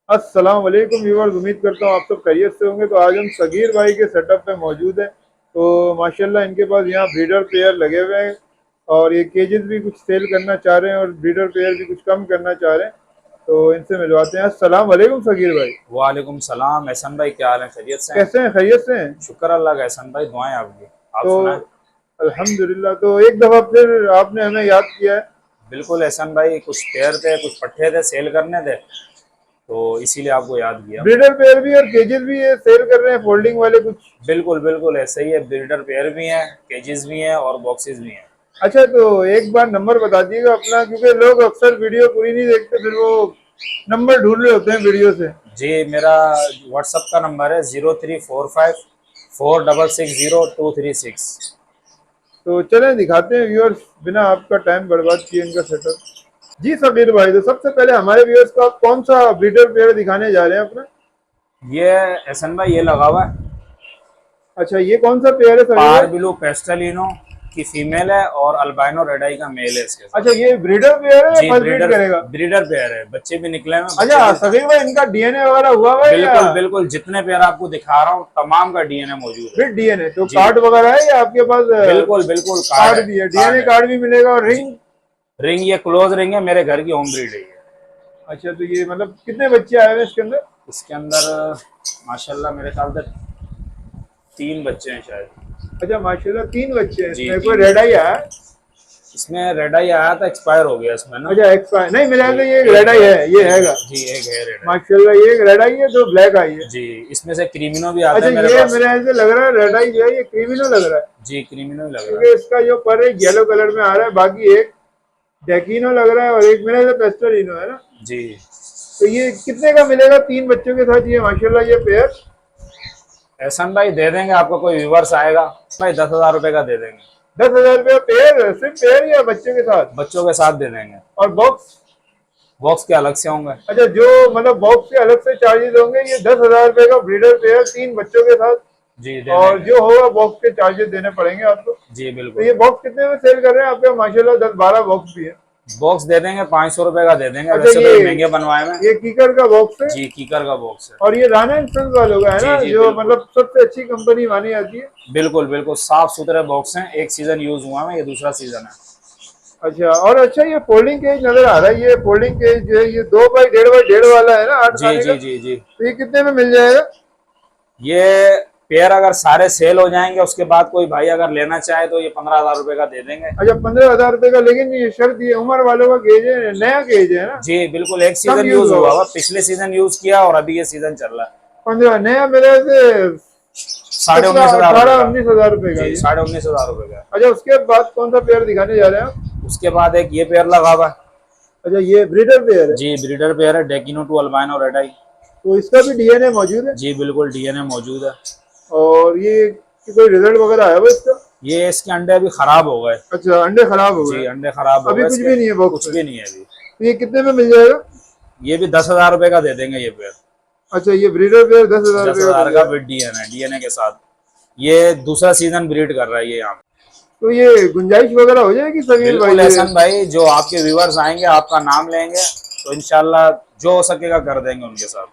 अस्सलाम वालेकुम व्यूअर्स, उम्मीद करता हूँ आप सब खैरियत से होंगे। तो आज हम सगीर भाई के सेटअप पे मौजूद हैं। तो माशाल्लाह इनके पास यहाँ ब्रीडर पेयर लगे हुए हैं और ये केजेस भी कुछ सेल करना चाह रहे हैं और ब्रीडर पेयर भी कुछ कम करना चाह रहे हैं। तो इनसे मिलवाते हैं। अस्सलाम वालेकुम सगीर भाई। वालेकुम सलाम। एहसन भाई, क्या हाल है? खैरियत से हैं? कैसे हैं? खैरियत से हैं। शुक्र अल्लाह का। एहसन भाई, दुआएं आपकी। आप तो सुनाएं। अल्हम्दुलिल्लाह। तो एक दफ़ा फिर आपने हमें याद किया है। बिल्कुल एहसन भाई, कुछ पेयर थे, कुछ पट्ठे थे, सेल करने थे, तो इसीलिए आपको याद किया। ब्रीडर पेयर भी और केजेस भी ये सेल कर रहे हैं, फोल्डिंग वाले कुछ। बिल्कुल बिल्कुल ऐसे ही है। ब्रीडर पेयर भी हैं, केजेस भी हैं और बॉक्सेस भी हैं। अच्छा, तो एक बार नंबर बता दिएगा अपना, क्योंकि लोग अक्सर वीडियो पूरी नहीं देखते, फिर वो नंबर ढूंढ रहे होते हैं वीडियो से। जी, मेरा व्हाट्सअप का नंबर है 0345 4660236। तो चलें दिखाते हैं व्यूअर्स, बिना आपका टाइम बर्बाद किए इनका सेटअप। जी सबीर भाई, तो सबसे पहले हमारे व्यूअर्स को आप कौन सा ब्रीडर पेयर दिखाने जा रहे हैं अपना? ये एहसन भाई, ये लगा हुआ है अच्छा, ये कौन सा पेयर है सबीर भाई? पारबिलो पेस्टलिनो की फीमेल है और अल्बाइनो रेड आई का मेल है इसके साथ। अच्छा, ये ब्रीडर पेयर है या जी, फर्स्ट ब्रीड ब्रीडर करेगा? ब्रीडर पेयर है, बच्चे भी निकले हैं, बच्चे अच्छा भी। सबीर भाई, इनका डीएनए वगैरह हुआ हुआ है या? बिल्कुल बिल्कुल, जितने पेयर आपको दिखा रहा हूँ तमाम का डीएनए मौजूद है। फिर डीएनए तो जी, कार्ड वगैरह है या आपके पास? बिल्कुल बिल्कुल, कार्ड कार्ड है, भी है, कार्ड डीएनए है। कार्ड भी मिलेगा और जी, रिंग? रिंग ये क्लोज रिंग है, मेरे घर की होम ब्रीड है ये। अच्छा, तो ये मतलब कितने बच्चे आए हुए हैं इसके अंदर? इसके अंदर माशाल्लाह मेरे ख्याल से 3 बच्चे हैं शायद। अच्छा माशाल्लाह, 3 बच्चे हैं जी, इसमें। कोई 3 रेड आई बच्चे। आया? इसमें रेड आई आया था, एक्सपायर हो गया इसमें ना। अच्छा, एक्सपायर नहीं, मेरे जी, ख्याल से ये एक रेड आई है, है, ये हैगा। जी एक है रेड आई। माशाल्लाह, ये एक रेड आई है, दो ब्लैक आई है। जी, इसमें से क्रीमिनो भी आता अच्छा, है मेरे ये पास। मेरे ख्याल से लग रहा है रेड आई जो है ये क्रिमिनल लग रहा है, जी, क्रीमिनो ही लग रहा क्योंकि है। इसका जो पर है येलो कलर में आ रहा है, बाकी एक डेकिनो लग रहा है और एक मेरे ख्याल से पेस्टलिनो है ना। जी, तो ये कितने का मिलेगा 3 बच्चों के साथ ये माशाल्लाह ये पेयर? एहसन भाई दे देंगे आपको, कोई व्यूवर्स आएगा भाई 10,000 रुपए का दे देंगे। 10,000 रुपया पेयर? सिर्फ पेयर या बच्चों के साथ? बच्चों के साथ दे देंगे। और बॉक्स? बॉक्स के अलग से होंगे। अच्छा, जो मतलब बॉक्स के अलग से चार्जेस होंगे, ये 10,000 रुपये का ब्रीडर पेयर 3 बच्चों के साथ। जी, दे और देंगे। जो होगा बॉक्स के चार्जेस देने पड़ेंगे आपको। जी तो बिल्कुल। ये बॉक्स कितने में सेल कर रहे हैं आपके? माशाल्लाह 10-12 बॉक्स भी है। बॉक्स दे देंगे, 500 रुपए का दे देंगे, अच्छा, वैसे तो ये महंगे बनवाए हैं। ये कीकर का बॉक्स है। जी, कीकर का बॉक्स है। और ये राना इंस्टेंस वालों का है जी ना, जी जो बिल्कुल। मतलब सबसे अच्छी कंपनी मानी जाती है। बिल्कुल बिल्कुल, साफ सुथरे बॉक्स हैं। एक सीजन यूज हुआ है, ये दूसरा सीजन है। अच्छा, और अच्छा ये फोल्डिंग केज नजर आ रहा है, ये फोल्डिंग केज जो है ये 2x1.5x1.5 वाला है ना, 8 जी खाने का। जी जी जी। तो ये कितने में मिल जाएगा? ये पेयर अगर सारे सेल हो जाएंगे, उसके बाद कोई भाई अगर लेना चाहे तो ये 15,000 रुपए का दे देंगे। अच्छा, 15,000 रुपये का। लेकिन ये शर्त, ये उम्र वालों का केज है, नया केज है ना, जी बिल्कुल, एक कम सीजन यूज यूज हुआ होगा। हुआ, पिछले सीजन यूज किया और अभी ये सीजन चल रहा है। 15 नया मेरे से साढ़े 17 उन्नीस हजार रुपए 18 का। 19,000 रुपये का जी, ये। 19,500 रुपए का। अच्छा, उसके बाद कौन सा पेयर दिखाने जा रहे हैं आप? उसके बाद एक ये पेयर लगा हुआ है। अच्छा, ये ब्रीडर पेयर है। जी, ब्रीडर पेयर है, डेकिनो टू अल्बाइनो रेड आई। तो इसका भी डीएनए मौजूद है? जी बिल्कुल, डीएनए मौजूद है। और ये कोई रिजल्ट वगैरह आया हुआ इसका? ये इसके अंडे अभी खराब हो गए। अच्छा, अंडे खराब हो जी, गए? अंडे खराब हो अभी गए कुछ इसके। भी नहीं है बॉक्स कुछ में? भी नहीं है अभी। तो ये कितने में मिल जाएगा? ये भी 10,000 रुपए का दे देंगे ये पेयर। अच्छा, ये ब्रीडर पेयर 10,000 रुपये दस का हजार मिल का जाएगा। विद डीएनए, डीएनए के साथ। ये दूसरा सीजन ब्रीड कर रहा है ये यहाँ पे। तो ये गुंजाइश वगैरह हो जाएगी समीर भाई बिल्कुल ये? एहसन भाई, जो आपके व्यूवर्स आएंगे आपका नाम लेंगे तो इंशाल्लाह जो हो सकेगा कर देंगे उनके साथ।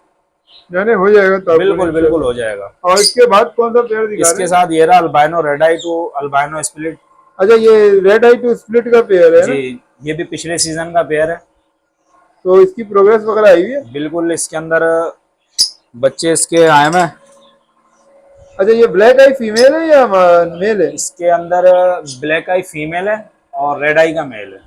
जाने हो जाएगा तो आपको बिल्कुल बिल्कुल हो इंशाल्लाह। जाएगा। और इसके बाद कौन सा पेयर दिखा रहे इसके हैं? साथ ये रहा albino red eye to albino split. अच्छा, ये रेड आई टू स्प्लिट का पेयर है जी, ना? ये भी पिछले सीजन का पेयर है। तो इसकी प्रोग्रेस वगैरह आई हुई है? बिल्कुल, इसके अंदर बच्चे इसके आए हैं। अच्छा, ये ब्लैक आई फीमेल है या मेल है? इसके अंदर ब्लैक आई फीमेल है और रेड आई का मेल है।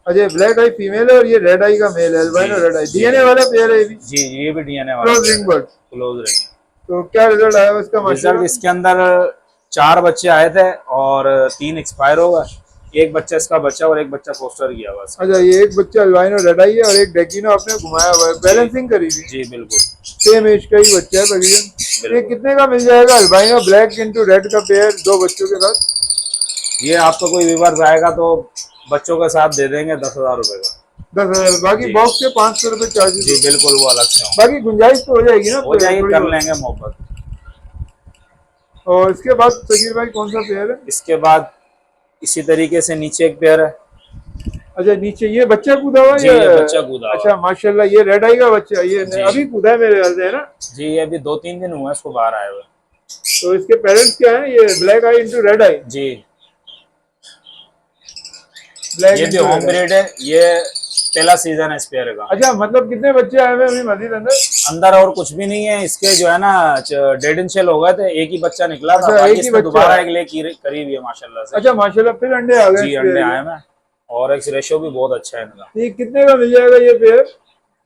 अच्छा, ये ब्लैक आई फीमेल है और ये रेड आई का मेल है, जी अल्बाइनो रेड आई। जी डीएनए जी वाला पेयर है ये भी? जी, ये भी डीएनए वाला क्लोज पेयर रिंग है। बर्ड। Close ring. तो क्या रिजल्ट आया हुआ इसका रिजल्ट माशाल्लाह? इसके अंदर 4 बच्चे आए थे और 3 एक्सपायर हो गए। एक बच्चा इसका बच्चा और एक बच्चा पोस्टर किया हुआ है। अच्छा, ये एक बच्चा अल्बाइनो रेड आई है और एक डेकिनो आपने घुमाया हुआ है, जी बैलेंसिंग करी हुई। जी बिल्कुल सेम एज का ही बच्चा है तकरीबन। ये बिल्कुल। कितने का मिल जाएगा अल्बाइनो ब्लैक इंटू रेड का पेयर 2 बच्चों के साथ? ये आपका कोई व्यूवर्स आएगा तो बच्चों के साथ दे देंगे 10,000 रुपए का। 10,000? बाकी जी बॉक्स के 500 रुपये जी चार्जेस? बिल्कुल, वो अलग से होंगे। बाकी गुंजाइश तो हो जाएगी ना हो जाएगी, थोड़ी कर बहुत? लेंगे मोहब्बत। और इसके बाद सकीर भाई कौन सा पेयर है? इसके बाद इसी तरीके से नीचे एक पेयर है। अच्छा नीचे ये बच्चा कूदा हुआ जी, या? ये बच्चा कूदा हुआ। अच्छा माशाल्लाह, ये रेड आई का बच्चा, ये जी अभी कूदा है मेरे ख्याल से, है ना? जी, ये अभी 2-3 दिन हुए इसको बाहर आए हुए। तो इसके पेरेंट्स क्या है? ये ब्लैक आई इंटू रेड आई, जी, ब्लैक ये भी इंटू होम रेड आई। ब्रीड है, ये पहला सीजन है इस पेयर का। अच्छा मतलब कितने बच्चे आए हुए हैं अभी मजीद अंदर? अंदर और कुछ भी नहीं है इसके, जो है ना डेड इन शेल हो गए थे, एक ही बच्चा निकला था, अच्छा, बाकी एक ही इसमें बच्चा दोबारा है। एक ले करी हुई है माशाल्लाह से। अच्छा माशाल्लाह, फिर अंडे आ गए जी, इस अंडे पेयर आए के। हैं और एक रेशो भी बहुत अच्छा है इनका। तो ये कितने का मिल जाएगा ये पेयर?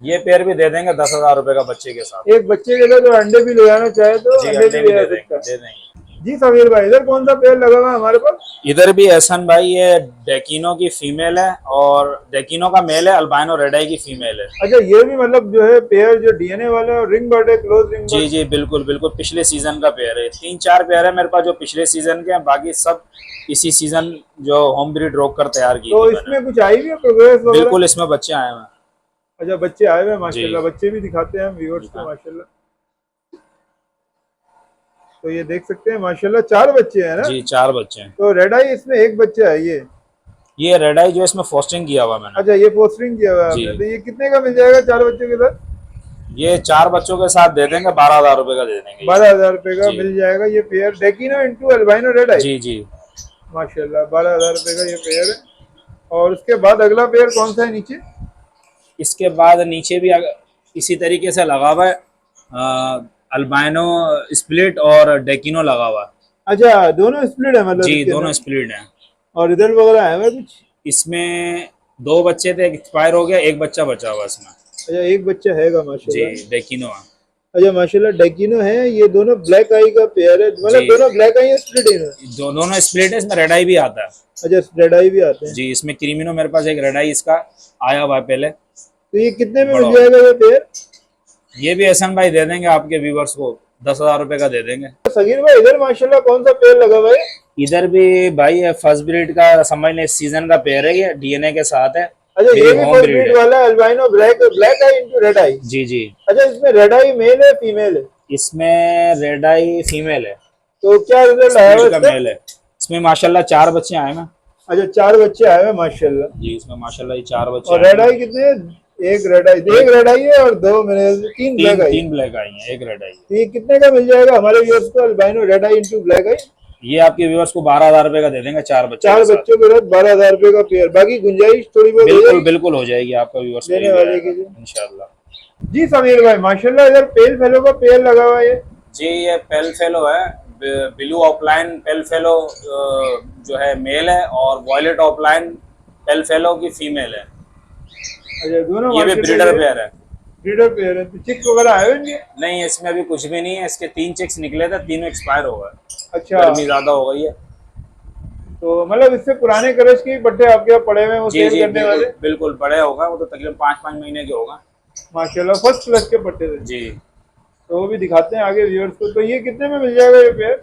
ये पेयर भी दे देंगे 10,000 रुपए का बच्चे के साथ। एक बच्चे के लिए तो अंडे भी ले आना चाहे तो जी, अंडे अंडे भी भी ले आ दे सकता देंगे, है। दे देंगे। जी समीर भाई, इधर कौन सा पेयर लगा हुआ है हमारे पास? इधर भी एहसन भाई, ये डेकिनो की फीमेल है और डेकिनो का मेल है, अल्बाइनो रेड आई की फीमेल है। अच्छा ये भी मतलब जो है पेयर जो डीएनए वाला है, रिंग बर्ड है, क्लोज रिंग जी बर्ड। जी, बिल्कुल बिल्कुल, पिछले सीजन का पेयर है। 3-4 पेयर है मेरे पास जो पिछले सीजन के हैं, बाकी सब इसी सीजन जो होम ब्रीड रोक कर तैयार की तो थी मैंने। इसमें कुछ आई भी है प्रोग्रेस वगैरह? बिल्कुल, इसमें बच्चे आए हैं। अच्छा बच्चे आए हुए हैं जी, माशाल्लाह, बच्चे भी दिखाते हैं हम व्यूअर्स को दिखा। माशाल्लाह। तो ये देख सकते हैं माशाल्लाह, 4 बच्चे हैं ना? जी, 4 बच्चे हैं। तो रेड आई इसमें एक बच्चा है ये। ये रेड आई जो इसमें फोस्टिंग किया हुआ मैंने। अच्छा ये पोस्टरिंग किया हुआ है जी, आपने, तो ये कितने का मिल जाएगा 4 बच्चों के साथ? ये 4 बच्चों के साथ दे देंगे, 12,000 रुपए का दे देंगे ये। 12,000 रुपए का जी मिल जाएगा ये pair, डेकिनो into albino red eye. जी जी, माशाल्लाह 12,000 रुपए का ये पेयर है। और उसके बाद अगला पेयर कौन सा है नीचे? इसके बाद नीचे भी इसी तरीके से लगा हुआ है, अल्बाइनो स्प्लिट और डेकिनो लगा हुआ है। अच्छा दोनों स्प्लिट है मतलब जी, इसके दोनों अंदर? स्प्लिट हैं। और रिजल्ट वगैरह है कुछ? इसमें 2 बच्चे थे, एक एक्सपायर हो गया, एक बच्चा बचा हुआ इसमें। अच्छा एक बच्चा हैगा जी, माशाल्लाह। डेकिनो है। अच्छा माशाल्लाह डेकिनो है, ये दोनों ब्लैक आई का पेयर है, जी, मतलब दोनों ब्लैक आई है, स्प्लिट है? दोनों स्प्लिट है, इसमें रेड आई भी आता है। अच्छा रेड आई भी आते हैं। जी, इसमें क्रीमिनो मेरे पास एक रेड आई इसका आया हुआ है पहले, तो ये कितने में बड़ा मिल जाएगा ये पेयर? ये भी एहसन भाई दे देंगे आपके व्यूवर्स को, 10,000 रुपए का दे देंगे। सगीर भाई इधर माशाल्लाह कौन सा पेयर लगा हुआ है? इधर भी भाई फर्स्ट ब्रीड का समझ लें, इस सीजन का पेयर है, ये डीएनए के साथ है। अच्छा ये मेरी भी होम फर्स्ट ब्रीड ब्रीड है। वाला है, अल्बाइनो ब्लैक ब्लैक आई इंटू रेड आई। जी जी, अच्छा इसमें रेड आई मेल है फीमेल है? इसमें रेड आई फीमेल है, तो क्या रिजल्ट आया हुआ स्प्लिट का इसका? मेल है। इसमें माशाल्लाह 4 बच्चे आए हैं। अच्छा 4 बच्चे आए हैं माशाल्लाह। जी, इसमें माशाल्लाह ये 4 बच्चे और आए रेड हैं। आई कितने हैं? एक रेड आई, एक रेड आई है और 2 मेरे 3 ब्लैक आई। 3 ब्लैक आई हैं, एक रेड आई है। तो ये कितने का मिल जाएगा हमारे व्यूअर्स को, अल्बाइनो रेड आई इंटू ब्लैक आई? ये आपके व्यूवर्स को 12,000 रुपए का दे देंगे, 4 बच्चे 4 के साथ। बच्चों के साथ 12,000 रुपए का पेयर, बाकी गुंजाइश थोड़ी बहुत हो बिल्कुल जाएगी बिल्कुल हो जाएगी आपका व्यूवर्स को लेने वाले के लिए। इंशाल्लाह। जी समीर भाई माशाल्लाह, इधर पेल फेलो का पेयर लगा हुआ है। जी, ये पेल फेलो है, ब्लू ऑफलाइन पेल फेलो जो है मेल है, और वॉयलेट ऑफलाइन पेल फेलो की फीमेल है। अच्छा दोनों ये भी ब्रीडर पेयर है। ब्रीडर पेयर है। तो चिक्स वगैरह आए होंगे? नहीं, इसमें अभी कुछ भी नहीं है, इसके 3 चिक्स निकले थे, तीनों एक्सपायर हो गए। अच्छा गर्मी ज्यादा हो गई है। तो मतलब इससे पुराने करज के ही पट्टे आपके यहाँ पड़े हुए हैं वो जी सेल जी, करने वाले? बिल्कुल बिल्कुल, बड़े होगा वो तो, तकरीबन 5-5 महीने के होगा। माशाल्लाह फर्स्ट क्लास के पट्टे थे। जी तो वो भी दिखाते हैं आगे व्यूअर्स को। तो ये कितने में मिल जाएगा ये पेयर?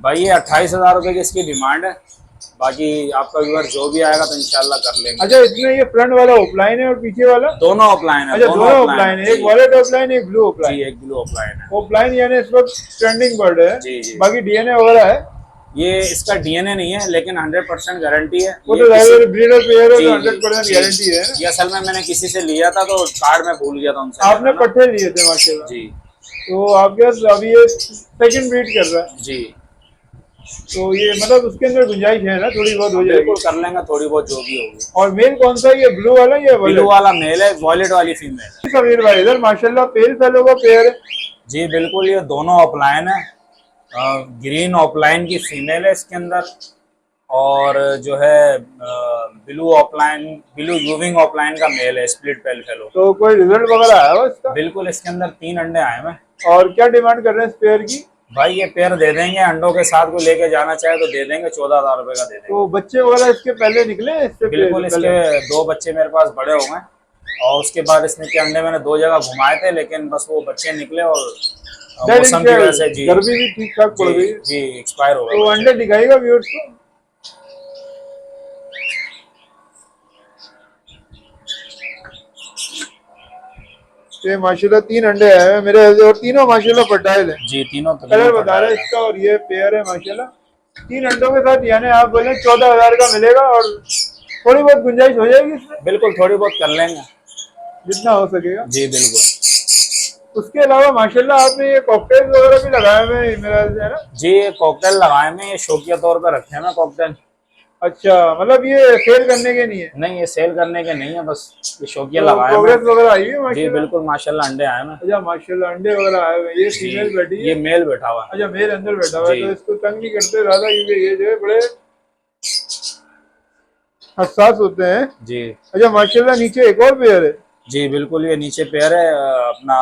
भाई, ये 28,000 रुपए की इसकी डिमांड है, बाकी आपका व्यूअर जो भी आएगा तो इंशाल्लाह कर लेंगे। अच्छा इसमें ये फ्रंट वाला ऑफलाइन है और पीछे वाला? दोनों ऑफलाइन है। अच्छा दोनों ऑफलाइन है, एक वॉलेट ऑफलाइन एक ब्लू ऑफलाइन। जी, एक ब्लू ऑफलाइन है। ऑफलाइन यानी इस वक्त ट्रेंडिंग बर्ड है। जी जी, बाकी डीएनए वगैरह है? ये इसका डीएनए नहीं है, लेकिन 100% गारंटी है। वो ये तो किसी- ब्रीडर पेयर है जी, तो जी, 100% जी। गारंटी है। ये असल में मैंने किसी से लिया था तो कार्ड में भूल गया था उनसे आपने लेना ना। पट्टे लिए थे माशाल्लाह। जी तो आपके पास अभी ये सेकंड ब्रीड कर रहा है, जी, तो ये मतलब उसके अंदर गुंजाइश है ना, थोड़ी बहुत हो जाएगी? बिल्कुल कर लेंगे, थोड़ी बहुत जो भी होगी। और मेल कौन सा है, ये ब्लू वाला या ब्लू वाला मेल है, वॉयलेट वाली फीमेल है। समीर भाई इधर माशाल्लाह पेल फेलो का पेयर है। जी बिल्कुल, ये दोनों ऑफलाइन है। ग्रीन ऑफलाइन की फीमेल है इसके अंदर, और जो है ब्लू ऑफलाइन, ब्लू यूविंग ऑफलाइन का मेल है, स्प्लिट पेल फेलो। तो कोई रिजल्ट वगैरह आया हो इसका? बिल्कुल, इसके अंदर 3 अंडे आए हैं। और क्या डिमांड कर रहे हैं इस पेयर की? भाई, ये पेयर दे देंगे, अंडों के साथ कोई लेके जाना चाहे तो दे देंगे, 14,000 रुपए का दे देंगे। तो बच्चे वगैरह इसके पहले निकले हैं इससे बिल्कुल, पहले? इसके 2 बच्चे मेरे पास बड़े हो गए, और उसके बाद इसमें के अंडे मैंने 2 जगह घुमाए थे, लेकिन बस वो बच्चे निकले और मौसम की वजह से जी गर्मी भी ठीक ठाक पड़ गई। जी एक्सपायर हो तो गए। अंडे दिखाएगा व्यूअर्स को? ये माशाल्लाह 3 अंडे आए हैं मेरे, और तीनों माशाल्लाह फर्टाइल है। जी, तीनों कलर बता रहे हैं इसका, और ये पेयर है माशाल्लाह 3 अंडों के साथ, यानी आप बोले 14,000 का मिलेगा। और थोड़ी बहुत गुंजाइश हो जाएगी इसमें, बिल्कुल थोड़ी बहुत कर लेंगे। जितना हो सकेगा। जी बिल्कुल। उसके अलावा माशाल्लाह आपने ये कॉकटेल वगैरह भी लगाए हुए हैं मेरा है ना। जी ये कॉकटेल लगाए में, ये शौकिया तौर पर रखे हैं मैं कॉकटेल। अच्छा, मतलब ये सेल करने के नहीं है। नहीं ये सेल करने के नहीं है, बस ये शौकिया तो लगाए प्रोग्रेस में। वगैरह आई है जी माशाल्लाह। बिल्कुल माशाल्लाह अंडे आए में। अच्छा माशाल्लाह, अंडे वगैरह आए हुए हैं। ये जी फीमेल बैठी ये है। मेल बैठा हुआ है। अच्छा, मेल अंदर बैठा हुआ है, जी तो इसको तंग नहीं करते ज्यादा, क्योंकि ये जो है बड़े हसास होते हैं। जी अच्छा माशाल्लाह, नीचे एक और पेयर है। जी बिल्कुल। ये नीचे पेयर है अपना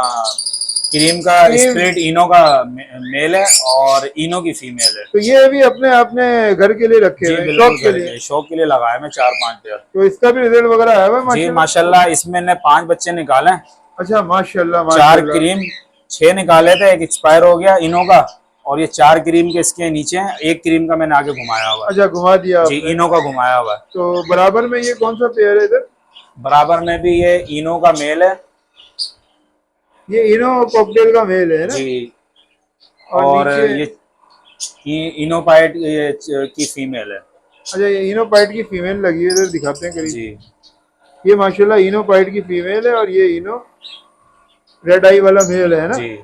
क्रीम का क्रीम। स्प्लिट इनो का मेल है और इनो की फीमेल है। तो ये भी अपने अपने घर के लिए रखे जी हुए हैं, बिल्कुल शौक के लिए। शौक के लिए लगाए मैं 4-5 पेयर। तो इसका भी रिजल्ट वगैरह आया हुआ है जी माशाल्लाह। माशाल्लाह इसमें ने 5 बच्चे निकाले हैं। अच्छा माशाल्लाह 4 माशाल्लाह। क्रीम 6 निकाले थे, एक एक्सपायर हो गया इनो का, और ये 4 क्रीम के इसके नीचे हैं, एक क्रीम का मैंने आगे घुमाया हुआ है। अच्छा, घुमा दिया जी आपने। इनो का घुमाया हुआ है। तो बराबर में ये कौन सा पेयर है इधर? बराबर में भी ये इनो का मेल है। ये इनो कॉकटेल का मेल है ना। जी और और नीचे। ये इनोपाइट की फीमेल है। अच्छा, ये इनोपाइट की फीमेल लगी है, इधर दिखाते हैं करीब। जी ये माशाल्लाह इनोपाइट की फीमेल है, और ये इनो रेड आई वाला मेल है ना। जी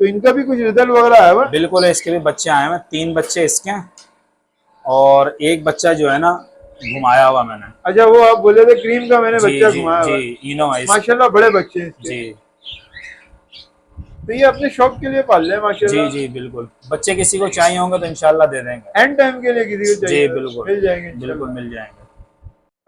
तो इनका भी कुछ रिजल्ट वगैरह आया हुआ? बिल्कुल। इसके भी बच्चे आए हैं, 3 बच्चे इसके हैं और एक बच्चा जो है ना घुमाया हुआ मैंने। अच्छा, वो आप बोले थे क्रीम का मैंने जी बच्चा जी घुमाया जी हुआ है। इनो है माशाल्लाह बड़े बच्चे हैं इसके। जी तो ये अपने शौक के लिए पाल रहे हैं जी माशाल्लाह। जी बिल्कुल। बच्चे किसी को चाहिए होंगे तो इंशाल्लाह दे देंगे। एंड टाइम के लिए किसी को जी चाहिए बिल्कुल मिल जाएंगे बिल्कुल इंशाल्लाह। मिल जाएंगे।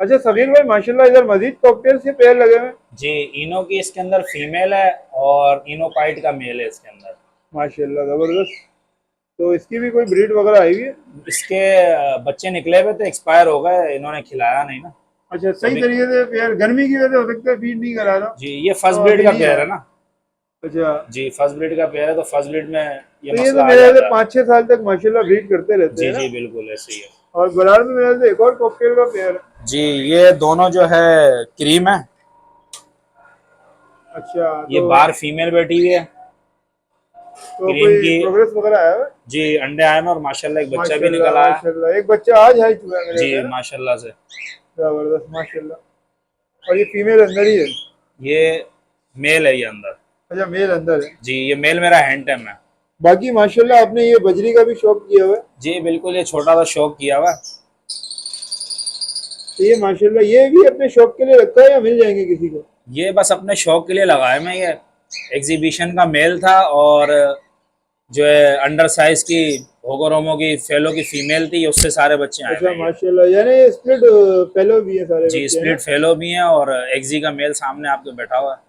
अच्छा सगीर भाई, माशाल्लाह इधर मजीद कॉकटेल्स के पेयर लगे हुए हैं। जी इनो की इसके अंदर फीमेल है और इनोपाइट का मेल है इसके अंदर। माशाल्लाह जबरदस्त। तो इसकी भी कोई ब्रीड वगैरह आई हुई है? इसके बच्चे निकले हुए थे, एक्सपायर हो गए, इन्होंने खिलाया नहीं ना। अच्छा, तो सही तरीके से पेयर गर्मी की वजह से हो सकता है फीड नहीं करा रहा। जी ये फर्स्ट तो ब्रीड अभी का नहीं पेयर आया। है ना। अच्छा। जी फर्स्ट ब्रीड का पेयर है, तो फर्स्ट ब्रीड में ये तो ये तो मसला आ मेरे से जाता है। 5-6 साल तक माशाल्लाह ब्रीड करते रहते जी हैं ना। जी बिल्कुल ऐसे ही है। और बरार में मेरे से एक और कॉकटेल का पेयर है। जी ये दोनों जो है क्रीम है। अच्छा। ये बार फीमेल बैठी हुई है तो क्रीम कोई की। प्रोग्रेस वगैरह आया है? जी अंडे आए हैं और माशाल्लाह एक बच्चा भी माशाल्लाह निकल आया। माशाल्लाह, एक बच्चा आज है चुका है मेरे जी से ना। माशाल्लाह से। जबरदस्त माशाल्लाह। और ये फीमेल अंदर ही है? ये मेल है ये अंदर। अच्छा, मेल अंदर है। जी ये मेल मेरा हैंडटम है। बाकी माशाल्लाह आपने ये बजरी का भी शौक किया हुआ है। जी बिल्कुल। ये छोटा सा शौक किया हुआ है। तो ये माशाल्लाह ये भी अपने शौक के लिए रखा है या मिल जाएंगे किसी को? ये बस अपने शौक के लिए लगाया मैं। ये एग्जीबिशन का मेल था और जो है अंडर साइज की होगोरोमो की फेलो की फीमेल थी, उससे सारे बच्चे आए अच्छा हुए हैं ये। माशाल्लाह, यानी ये स्प्लिट फेलो भी है सारे जी बच्चे है ना। स्प्लिट फेलो भी हैं और एक्जी का मेल सामने आपके बैठा हुआ है।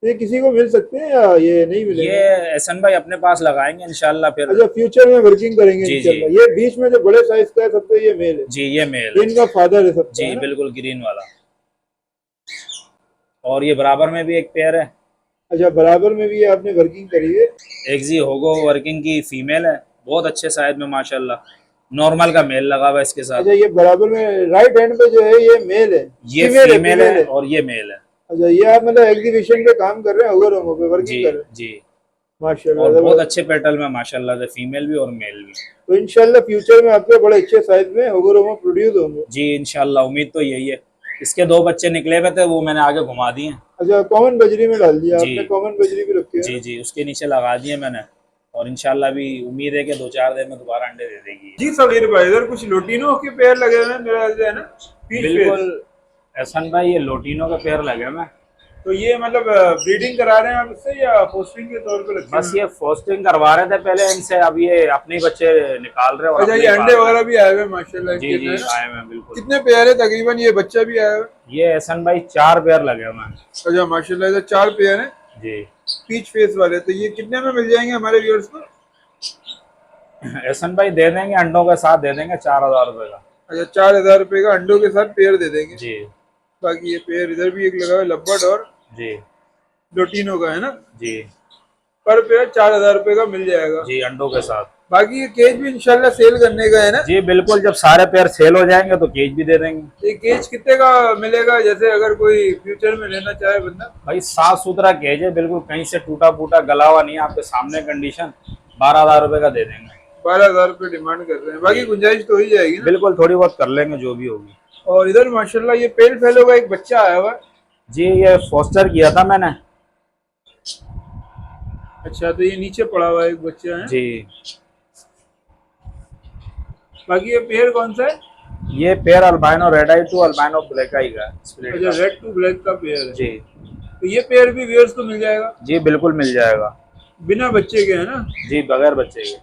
तो ये किसी को मिल सकते हैं या ये नहीं ये मिलेंगे? एहसन भाई अपने पास लगाएंगे इंशाल्लाह फिर। अच्छा, फ्यूचर में वर्किंग करेंगे जी जी इंशाल्लाह। ये बीच में जो बड़े साइज का है सबसे ये मेल है। जी ये मेल ये है। इनका फादर है सबका, जी है ना। बिल्कुल ग्रीन वाला। और ये बराबर में भी एक पेयर है। अच्छा, बराबर में भी ये आपने वर्किंग करी है। एक्जी होगो वर्किंग की फीमेल है, बहुत अच्छे साइज में माशाल्लाह। नॉर्मल का मेल लगा हुआ है इसके साथ। अच्छा, ये बराबर में राइट हैंड पे जो है ये मेल है। ये फीमेल है, फीमेल फीमेल है है। और ये मेल है। अच्छा, ये आप मतलब एग्जीबिशन पे काम कर रहे हैं, ओवरोमो पे जी वर्किंग कर रहे हैं। जी। माशाल्लाह और बहुत जबरदस्त। अच्छे पेटल में माशाल्लाह से, फीमेल भी और मेल भी। तो इंशाल्लाह फ्यूचर में आपके बड़े अच्छे साइज में ओवरोमो प्रोड्यूस होंगे। जी इंशाल्लाह उम्मीद तो यही है। इसके 2 बच्चे निकले हुए थे, वो मैंने आगे घुमा दिए। अच्छा, कॉमन बजरी में डाल दिया जी आपने, कॉमन बजरी भी रखी है जी ना? जी उसके नीचे लगा दिए मैंने। और इंशाल्लाह भी उम्मीद है कि 2-4 दिन में दोबारा अंडे दे देगी। जी सगीर भाई, इधर कुछ लोटिनो के पेयर लगे हुए हैं मेरा ख्याल से, है ना। पीच बिल्कुल फेस। एहसन भाई, ये लोटिनो का पेयर लगे हुए हैं। तो ये मतलब ब्रीडिंग करा रहे हैं आप इससे या पोस्टिंग के तौर पे रखे बस हुए हैं? ये फोस्टिंग करवा रहे थे पहले इनसे, अब ये अपने ही बच्चे निकाल रहे हैं और अच्छा, अपने ये ही अंडे पाल रहे वगैरह भी आए हुए हैं माशाल्लाह हैं। जी इनके जी अंदर, है ना? आए हुए हैं बिल्कुल। कितने पेयर है तकरीबन? ये बच्चा भी आया हुआ है। ये एहसन भाई 4 पेयर लगे हुए हैं। अच्छा माशाल्लाह, इधर 4 पेयर हैं जी पीच फेस वाले। तो ये कितने में मिल जाएंगे हमारे व्यूअर्स को? एहसन भाई दे देंगे, अंडों के साथ दे देंगे 4,000 रुपये का। अच्छा, 4,000 रुपये का अंडों के साथ पेयर दे देंगे। जी बाकी ये पेयर इधर भी एक लगा हुआ है, लब्बर्ड और जी लोटिनो का, है ना। जी पर पेयर 4,000 रुपये का मिल जाएगा। जी अंडों के साथ। बाकी ये केज भी इंशाल्लाह सेल करने का है ना। जी बिल्कुल, जब सारे पेयर सेल हो जाएंगे तो केज भी दे देंगे। ये केज कितने का मिलेगा, जैसे अगर कोई फ्यूचर में लेना चाहे बंदा? भाई साफ सुथरा केज है, बिल्कुल कहीं से टूटा फूटा गला हुआ नहीं है, आपके सामने कंडीशन। 12,000 रुपये का दे देंगे। 12,000 रुपये डिमांड कर रहे हैं, बाकी गुंजाइश तो हो ही जाएगी ना। बिल्कुल थोड़ी बहुत कर लेंगे जो भी होगी। और इधर माशाल्लाह ये पेल फेलो का एक बच्चा आया हुआ है। जी ये फोस्टर किया था मैंने। अच्छा, तो ये नीचे पड़ा हुआ है एक बच्चा है। जी बाकी ये पेयर कौन सा है? ये pair albino red eye to albino black eye का स्प्लिट अच्छा, का। रेड टू ब्लैक का पेयर है। जी तो ये पेयर भी व्यूअर्स को मिल जाएगा जी बिल्कुल मिल जाएगा। बिना बच्चे के, है ना? जी बगैर बच्चे के।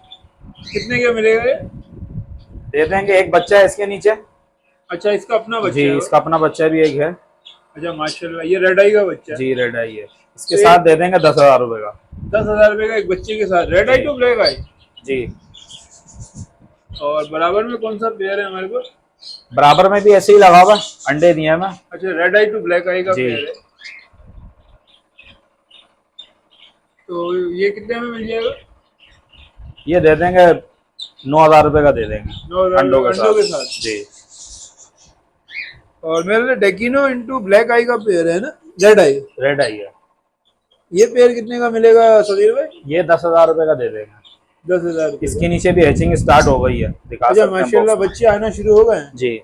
कितने का मिलेगा ये? दे देंगे, एक बच्चा है इसके नीचे। अच्छा, इसका अपना जी बच्चा है वो? इसका अपना बच्चा भी एक है। अच्छा माशाल्लाह, ये रेड आई का बच्चा है। जी रेड आई है। इसके तो साथ दे देंगे 10,000 रुपये का। 10,000 रुपये का एक बच्चे के साथ, रेड आई जी टू ब्लैक आई। जी और बराबर में कौन सा पेयर है हमारे पास? बराबर में भी ऐसे ही लगा हुआ है, अंडे दिए हैं मैं। अच्छा, red eye to black eye का जी पेयर है। तो ये कितने में मिल जाएगा? ये दे देंगे 9,000 रुपये का दे देंगे 9,000 अंडों के अंडों के साथ। साथ। जी और मेरे लिए डेकिनो इंटू ब्लैक आई का पेयर है ना, रेड आई। रेड आई है। ये पेयर कितने का मिलेगा समीर भाई? ये 10,000 रुपये का दे देंगे। 10,000 रुपये इसके का। नीचे भी हैचिंग स्टार्ट हो गई है, दिखा अच्छा सकते हैं माशाल्लाह, बॉक्स में। बच्चे आना शुरू हो गए हैं। जी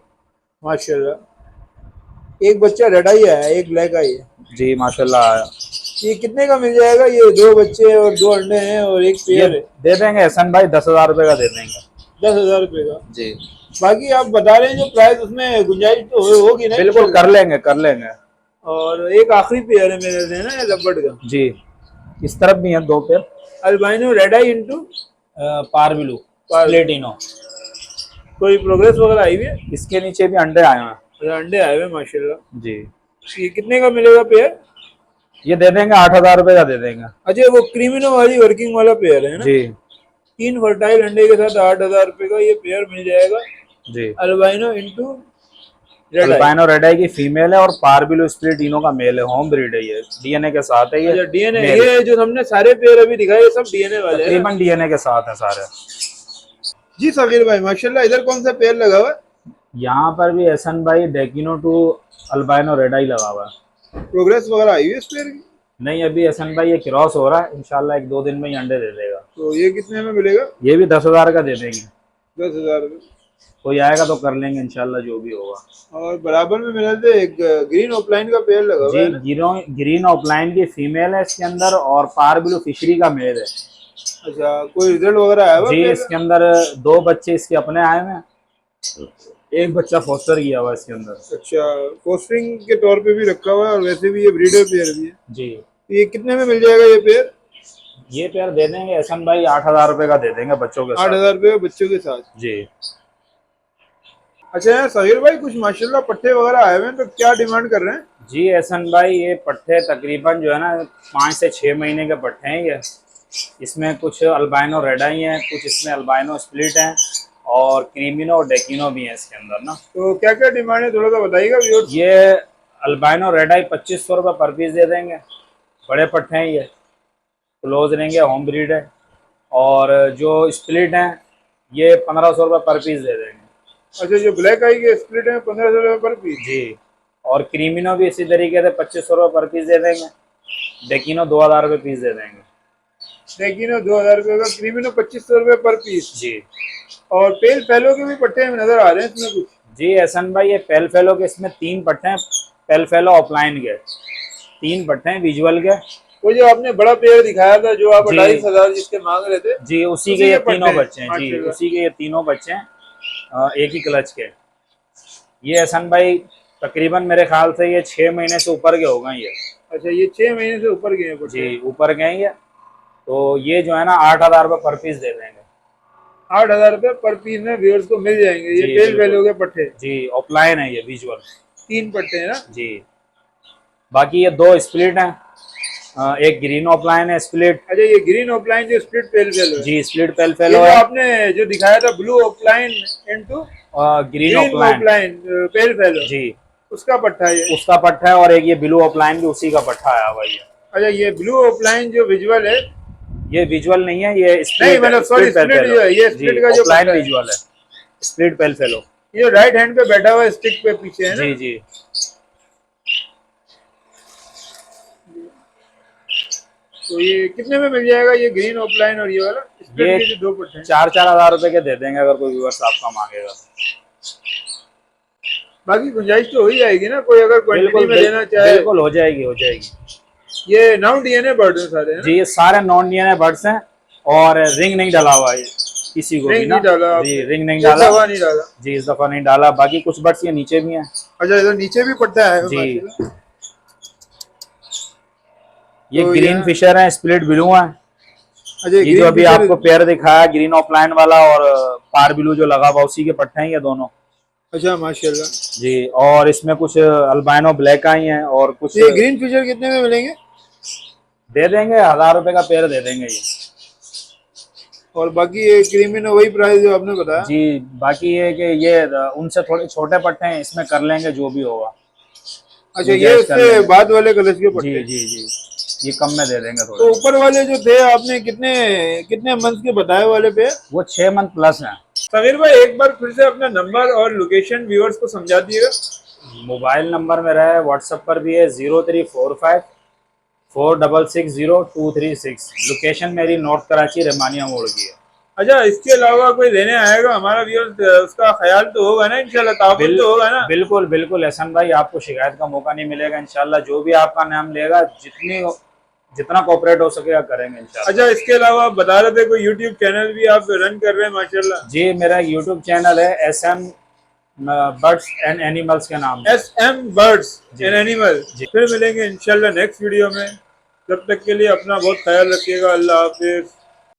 माशाल्लाह, एक बच्चा रेड आई है, एक ब्लैक आई है। जी माशाल्लाह आया। ये कितने का मिल जाएगा? ये दो बच्चे और दो अंडे हैं और एक ये पेयर है। दे देंगे एहसन भाई, 10,000 रुपये का दे देंगे। 10,000 रुपये का। जी बाकी आप बता रहे हैं जो प्राइस, उसमें गुंजाइश तो होगी ना? बिल्कुल कर लेंगे कर लेंगे। और एक आखिरी पेयर है मेरे से, है ना, ये लब्बड़ का। जी इस तरफ भी हैं 2 पेयर। अल्बाइनो रेड आई इंटू पारबिलू प्लेटिनो। कोई प्रोग्रेस वगैरह आई हुई है? इसके नीचे भी अंडे आए हैं। अच्छा, अंडे आए हुए हैं माशाल्लाह। जी ये कितने का मिलेगा पेयर? ये दे देंगे 8,000 रुपये का दे देंगे। अच्छा, वो क्रीमिनो वाली वर्किंग वाला पेयर है ना? जी 3 फर्टाइल अंडे के साथ 8,000 रुपये का ये पेयर मिल जाएगा। जी अल्बाइनो इंटू रेड आई। अल्बाइनो रेड आई की फीमेल है और पारबिलो स्प्लिटिनो का मेल है। होम ब्रीड है ये, डीएनए के साथ है ये। अच्छा, डीएनए, मेल। ये जो हमने सारे पेयर अभी दिखाए ये सब डीएनए वाले हैं? तकरीबन डीएनए के साथ है सारे। जी सगीर भाई माशाल्लाह, इधर कौन सा पेयर लगा हुआ है? यहाँ पर भी एहसन भाई डेकिनो टू अल्बाइनो रेड आई लगा हुआ है। प्रोग्रेस वगैरह आई हुई है इस पेयर की? नहीं अभी एहसन भाई ये क्रॉस हो रहा है, इंशाल्लाह 1-2 दिन में ही अंडे दे देगा। तो ये कितने में मिलेगा? ये भी 10,000 का दे देंगे। 10,000 रुपये। कोई आएगा तो कर लेंगे इंशाल्लाह जो भी होगा। और बराबर में मिला थे एक ग्रीन ऑफलाइन का पेयर लगा हुआ जी है ना? ग्रीन ऑफलाइन की फीमेल है इसके अंदर और पारबिलो फिशरी का मेल है। अच्छा, कोई रिजल्ट वगैरह आया हुआ जी पेयर इसके अंदर 2 बच्चे इसके अपने आए हुए हैं, एक बच्चा फोस्टर किया हुआ है इसके अंदर। का? अच्छा, पोस्टिंग के तौर पे भी रखा हुआ है और वैसे भी ये ब्रीडर पेयर भी है। जी ये कितने में मिल जाएगा ये पेयर? ये पेयर दे देंगे एहसन भाई 8,000 रुपये का दे देंगे बच्चों के साथ। 8,000 रुपये का बच्चों के साथ। जी अच्छा यार सहीर भाई, कुछ माशाल्लाह पट्टे वगैरह आए हुए हैं, तो क्या डिमांड कर रहे हैं? जी एहसन भाई ये पट्टे तकरीबन जो है ना 5 से 6 महीने के पट्टे हैं ये। इसमें कुछ अल्बाइनो रेड आई हैं, कुछ इसमें अल्बाइनो स्प्लिट हैं और क्रीमिनो और डेकिनो भी हैं इसके अंदर ना। तो क्या क्या डिमांड है थोड़ा सा बताइएगा व्यूअर्स। ये अल्बाइनो रेड आई 2,500 रुपये पर पीस दे देंगे। बड़े पट्टे हैं ये, क्लोज रहेंगे, होम ब्रीड है। और जो स्प्लिट हैं ये 1,500 रुपये पर पीस दे देंगे। अच्छा, जो ब्लैक आई के स्प्लिट है 1,500 रुपये पर पीस। जी और क्रीमिनो भी इसी तरीके से 2,500 रुपये पर पीस दे देंगे। डेकिनो 2,000 रुपये पीस दे देंगे। डेकिनो 2,000 रुपये का, क्रीमिनो 2,500 रुपये पर पीस। जी और पेल फेलो के भी पट्टे नजर आ रहे हैं इसमें कुछ? जी एहसन भाई ये पेल फेलो के इसमें 3 पट्टे हैं, पेल फेलो ऑफलाइन के 3 पट्टे हैं विजुअल के। वो जो आपने बड़ा पेयर दिखाया था जो आप जी। 2,500 जिसके मांग रहे थे, जी उसी के ये पट्टे तीनों हैं, बच्चे हैं। जी माशाल्लाह। उसी के ये तीनों बच्चे हैं, एक ही क्लच के। ये एहसन भाई तकरीबन मेरे ख्याल से ये 6 महीने से ऊपर के हो गए ये। अच्छा, ये 6 महीने से ऊपर गए हैं पट्टे? जी ऊपर गए ये। तो ये जो है ना 8,000 रुपये पर पीस दे देंगे। 8,000 रुपये पर पीस में व्यूअर्स को मिल जाएंगे ये जी, पेल बिल्कुल। फेलो के पट्टे। जी ऑफलाइन है ये विजुअल। 3 पट्टे हैं ना? जी बाकी ये 2 स्प्लिट हैं, एक ग्रीन ऑफलाइन है स्प्लिट। अच्छा, ये ग्रीन ऑफलाइन जो स्प्लिट पेल फेलो है, जी स्प्लिट पेल ये फेलो जो है। आपने जो दिखाया था blue opaline into green green opaline opaline pale fallow, जी उसका पट्टा है ये? उसका पट्टा है और एक ये ब्लू ऑफलाइन भी उसी का पट्टा आया हुआ है। अच्छा, ये ब्लू ऑफलाइन जो विजुअल है, ये विजुअल नहीं है, ये नहीं स्प्लिट मतलब सॉरी स्प्लिट जो है, ये स्प्लिट का जो ऑफलाइन पट्टा है, विजुअल है, स्प्लिट पेल फेलो। ये राइट हैंड पे बैठा हुआ है स्टिक पे पीछे, है ना? जी जी तो ये कितने में मिल जाएगा ये ग्रीन ऑफलाइन और ये वाला स्प्लिट ये के जो 2 पट्टे हैं? 4,000 रुपये के दे देंगे अगर कोई व्यूअर्स आपका मांगेगा। बाकी गुंजाइश तो हो ही जाएगी ना, कोई अगर क्वांटिटी में लेना चाहे। बिल्कुल हो जाएगी, हो जाएगी। ये नॉन डीएनए बर्ड है सारे, है ना? जी ये सारे नॉन डीएनए बर्ड्स हैं और रिंग नहीं डला हुआ है किसी को भी रिंग ना। नहीं डाला जी आपने? रिंग नहीं इस डाला दफा नहीं डाला? जी, इस दफा नहीं डाला। बाकी कुछ बर्ड्स ये नीचे भी हैं। अच्छा, इधर नीचे भी पट्टा है जी माशाल्लाह। ये तो ग्रीन यहाँ, फिशर है, स्प्लिट ब्लू है। अच्छा ये जो ग्रीन अभी फिशर। आपको पेयर दिखाया ग्रीन ऑफलाइन वाला और पार ब्लू जो लगा हुआ उसी के पट्टे हैं ये दोनों। अच्छा माशाल्लाह। जी और इसमें कुछ अल्बाइनो ब्लैक आई हैं और कुछ ये ग्रीन फिशर कितने में मिलेंगे? दे देंगे, 1000 रुपए का पेयर दे देंगे ये। और बाकी ये क्रीमिनो वही प्राइस जो आपने बताया? जी बाकी ये कि ये उनसे थोड़े छोटे पट्टे हैं, इसमें कर लेंगे जो भी होगा। अच्छा, ये गुंजाइश कर उससे लेंगे। बाद वाले कलश के जी पट्टे। जी जी ये कम में दे देंगे तो थोड़े। ऊपर वाले जो थे आपने कितने कितने मंथ के बताए वाले पे? वो 6 मंथ प्लस हैं। समीर भाई एक बार फिर से अपना नंबर और लोकेशन व्यूअर्स को समझा दिएगा। मोबाइल नंबर मेरा है, व्हाट्सएप पर भी है 0345 4660 236। लोकेशन मेरी नॉर्थ कराची रहमानिया मोड़ की है। अच्छा, इसके अलावा कोई लेने आएगा हमारा व्यूअर्स, उसका ख्याल तो होगा ना इंशाल्लाह, ताबुन तो होगा ना? बिल्कुल बिल्कुल एहसन भाई, आपको शिकायत का मौका नहीं मिलेगा इंशाल्लाह। जो भी आपका नाम लेगा जितना कोऑपरेट हो सकेगा करेंगे इंशाल्लाह। अच्छा, इसके अलावा आप बता रहे थे कोई यूट्यूब चैनल भी आप रन कर रहे हैं माशाल्लाह। जी मेरा यूट्यूब चैनल है SM बर्ड्स एंड एनिमल्स के नाम से। SM बर्ड्स जी। And animal. जी। फिर मिलेंगे इंशाल्लाह नेक्स्ट वीडियो में। तब तक के लिए अपना बहुत ख्याल रखिएगा। अल्लाह हाफिज।